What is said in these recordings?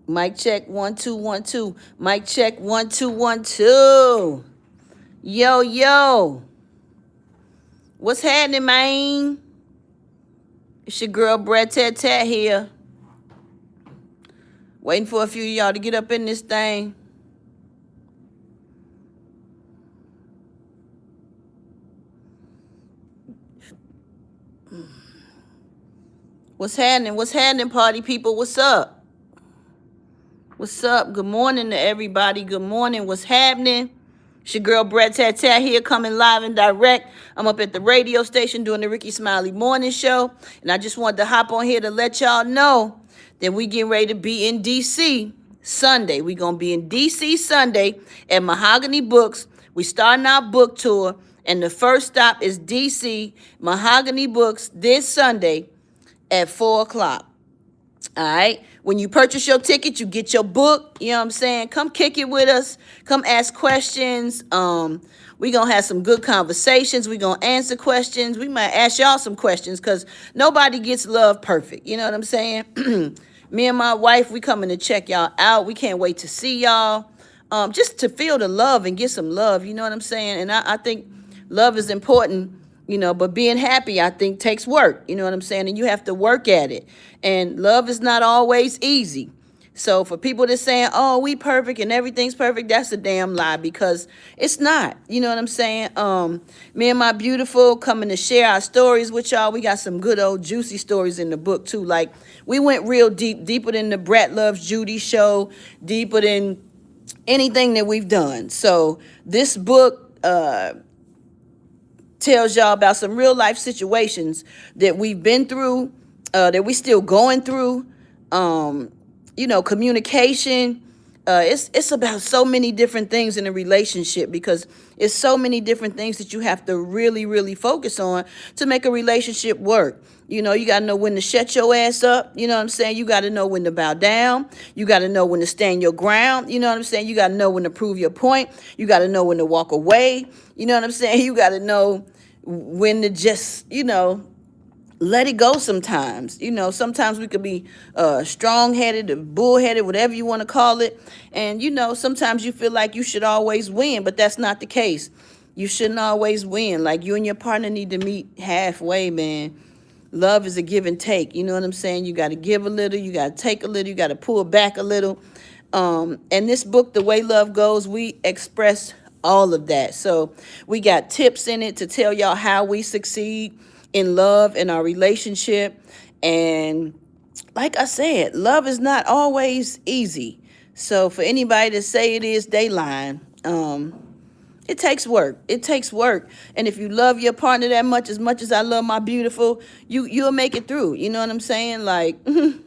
Mic check 1 2 1 2. Mic check 1 2 1 2. Yo yo, what's happening, man? It's your girl Brett Tat Tat here. Waiting for a few of y'all to get up in this thing. What's happening? What's happening, party people? What's up? What's up? Good morning to everybody. Good morning. What's happening? It's your girl Brett Tat Tat here, coming live and direct. I'm up at the radio station doing the Ricky Smiley Morning Show, and I just wanted to hop on here to let y'all know that we getting ready to be in D.C. Sunday. We gonna be in D.C. Sunday at Mahogany Books. We starting our book tour, and the first stop is D.C. Mahogany Books this Sunday at 4 o'clock. All right. When you purchase your ticket, you get your book. You know what I'm saying? Come kick it with us. Come ask questions. We going to have some good conversations. We going to answer questions. We might ask y'all some questions because nobody gets love perfect. You know what I'm saying? Me and my wife, we coming to check y'all out. We can't wait to see y'all. Just to feel the love and get some love. You know what I'm saying? And I think love is important. But being happy, I think, takes work. You know what I'm saying? And you have to work at it. And love is not always easy. So for people that saying, oh, we perfect and everything's perfect, that's a damn lie because it's not. You know what I'm saying? Me and my beautiful coming to share our stories with y'all. We got some good old juicy stories in the book, too. Like, we went real deep, deeper than the Brat Loves Judy show, deeper than anything that we've done. So this book tells y'all about some real life situations that we've been through, that we still going through. Communication. It's about so many different things in a relationship because it's so many different things that you have to really, really focus on to make a relationship work. You got to know when to shut your ass up. You know what I'm saying? You got to know when to bow down. You got to know when to stand your ground. You know what I'm saying? You got to know when to prove your point. You got to know when to walk away. You know what I'm saying? You got to know when to just, let it go sometimes. Sometimes we could be strong-headed or bull-headed, whatever you want to call it. And, sometimes you feel like you should always win, but that's not the case. You shouldn't always win. Like, you and your partner need to meet halfway, man. Love is a give and take. You know what I'm saying? You got to give a little. You got to take a little. You got to pull back a little. And this book, The Way Love Goes, we express all of that. So we got tips in it to tell y'all how we succeed in love in our relationship. And like I said, love is not always easy. So for anybody to say it is, they lying. It takes work. It takes work. And if you love your partner that much as I love my beautiful, you'll make it through. You know what I'm saying? Like, you're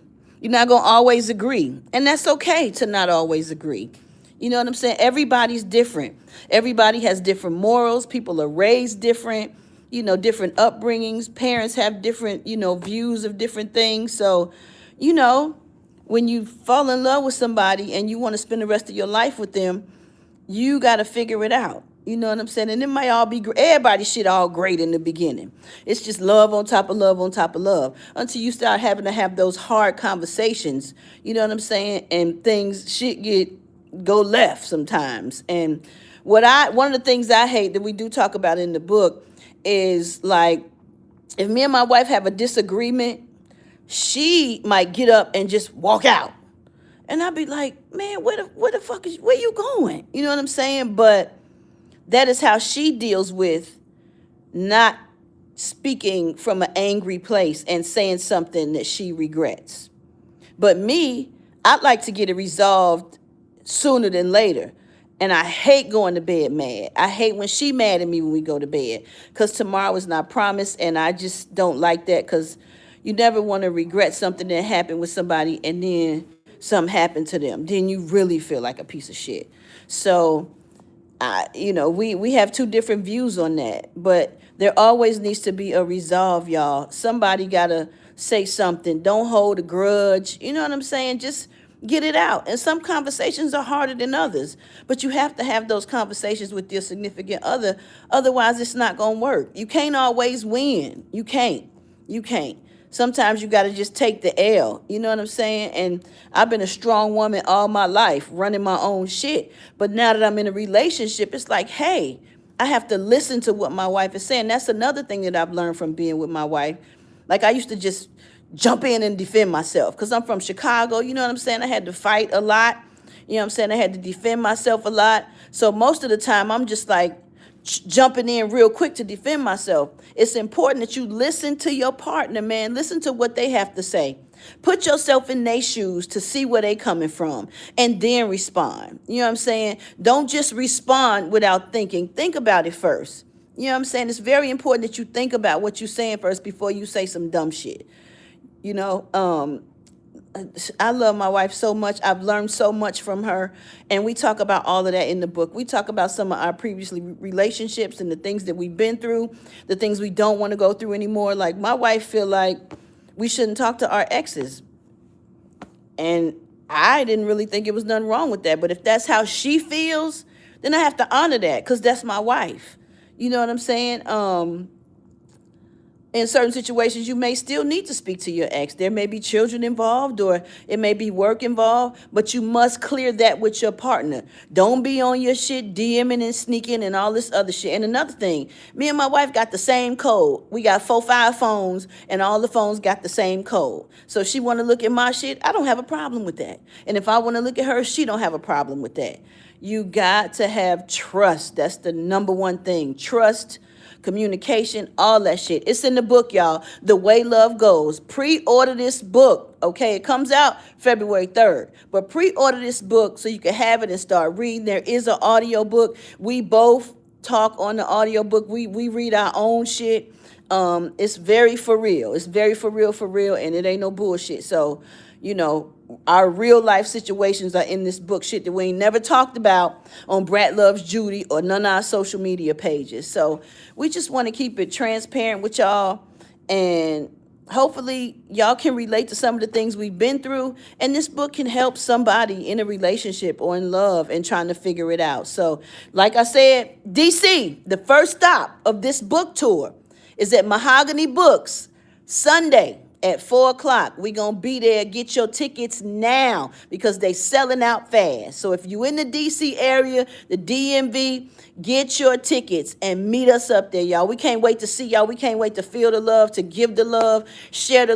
not going to always agree. And that's okay to not always agree. You know what I'm saying? Everybody's different. Everybody has different morals. People are raised different, different upbringings. Parents have different, views of different things. So, when you fall in love with somebody and you want to spend the rest of your life with them, you got to figure it out. You know what I'm saying? And it might all be great. Everybody shit all great in the beginning. It's just love on top of love on top of love until you start having to have those hard conversations. You know what I'm saying? And shit go left sometimes. And one of the things I hate that we do talk about in the book is, like, if me and my wife have a disagreement, she might get up and just walk out. And I'd be like, man, where the fuck where you going? You know what I'm saying? But that is how she deals with not speaking from an angry place and saying something that she regrets. But me, I'd like to get it resolved sooner than later. And I hate going to bed mad. I hate when she mad at me when we go to bed because tomorrow is not promised. And I just don't like that because you never want to regret something that happened with somebody and then something happened to them. Then you really feel like a piece of shit. So, we have two different views on that. But there always needs to be a resolve, y'all. Somebody got to say something. Don't hold a grudge. You know what I'm saying? Just get it out. And some conversations are harder than others. But you have to have those conversations with your significant other. Otherwise, it's not going to work. You can't always win. You can't. Sometimes you got to just take the L. You know what I'm saying? And I've been a strong woman all my life, running my own shit. But now that I'm in a relationship, it's like, hey, I have to listen to what my wife is saying. That's another thing that I've learned from being with my wife. Like, I used to just jump in and defend myself because I'm from Chicago. You know what I'm saying? I had to fight a lot. You know what I'm saying? I had to defend myself a lot. So most of the time, I'm just like jumping in real quick to defend myself. It's important that you listen to your partner, man. Listen to what they have to say. Put yourself in their shoes to see where they coming from and then respond. You know what I'm saying? Don't just respond without thinking. Think about it first. You know what I'm saying? It's very important that you think about what you're saying first before you say some dumb shit. You know, I love my wife so much. I've learned so much from her. And we talk about all of that in the book. We talk about some of our previous relationships and the things that we've been through, the things we don't want to go through anymore. Like, my wife feel like we shouldn't talk to our exes. And I didn't really think it was nothing wrong with that. But if that's how she feels, then I have to honor that because that's my wife. You know what I'm saying? In certain situations, you may still need to speak to your ex. There may be children involved or it may be work involved, but you must clear that with your partner. Don't be on your shit, DMing and sneaking and all this other shit. And another thing, me and my wife got the same code. We got 4-5 phones and all the phones got the same code. So if she want to look at my shit, I don't have a problem with that. And if I want to look at her, she don't have a problem with that. You got to have trust. That's the number one thing. Trust, communication, all that shit. It's in the book, y'all. The Way Love Goes. Pre-order this book, okay? It comes out February 3rd. But pre-order this book so you can have it and start reading. There is an audio book. We both talk on the audio book. We read our own shit. It's very for real. It's very for real, and it ain't no bullshit. So, you know, our real life situations are in this book, shit that we ain't never talked about on Brat Loves Judy or none of our social media pages. So we just want to keep it transparent with y'all, and hopefully y'all can relate to some of the things we've been through, and this book can help somebody in a relationship or in love and trying to figure it out. So like I said, DC, the first stop of this book tour is at Mahogany Books, Sunday at 4 o'clock. We gonna be there. Get your tickets now because they selling out fast. So if you in the DC area, the DMV, get your tickets and meet us up there, y'all. We can't wait to see y'all. We can't wait to feel the love, to give the love, share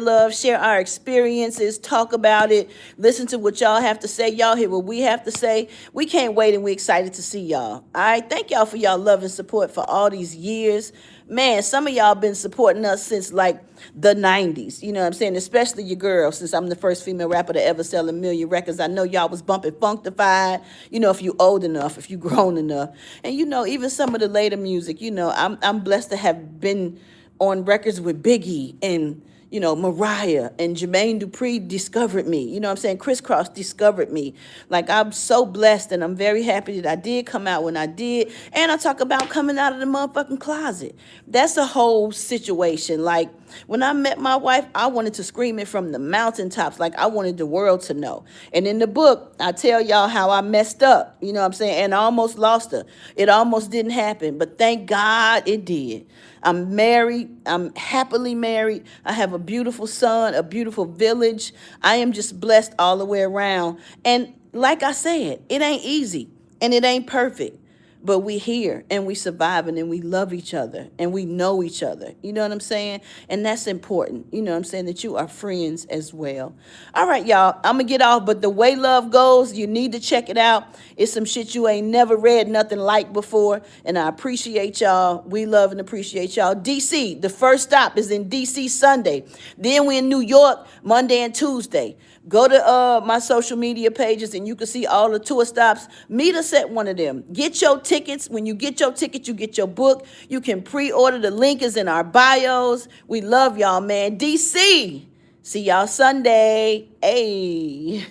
our experiences, talk about it, listen to what y'all have to say. Y'all hear what we have to say. We can't wait, and we excited to see y'all. All right, thank y'all for y'all love and support for all these years. Man, some of y'all been supporting us since like the 90s. You know what I'm saying? Especially your girl, since I'm the first female rapper to ever sell 1 million records. I know y'all was bumping Funkdafied, you know, if you old enough, if you grown enough. And, you know, even some of the later music, you know, I'm blessed to have been on records with Biggie and, you know, Mariah and Jermaine Dupri discovered me. You know what I'm saying? Criss Cross discovered me. Like, I'm so blessed, and I'm very happy that I did come out when I did. And I talk about coming out of the motherfucking closet. That's a whole situation. Like, when I met my wife, I wanted to scream it from the mountaintops. Like, I wanted the world to know. And in the book, I tell y'all how I messed up. You know what I'm saying? And I almost lost her. It almost didn't happen. But thank God it did. I'm married. I'm happily married. I have a beautiful son, a beautiful village. I am just blessed all the way around. And like I said, it ain't easy and it ain't perfect. But we here and we surviving and we love each other and we know each other. You know what I'm saying? And that's important. You know what I'm saying? That you are friends as well. All right, y'all. I'm going to get off. But The Way Love Goes, you need to check it out. It's some shit you ain't never read nothing like before. And I appreciate y'all. We love and appreciate y'all. DC, the first stop is in DC Sunday. Then we're in New York Monday and Tuesday. Go to my social media pages and you can see all the tour stops. Meet us at one of them. Get your tickets. When you get your ticket, you get your book. You can pre-order. The link is in our bios. We love y'all, man. DC. See y'all Sunday. Hey.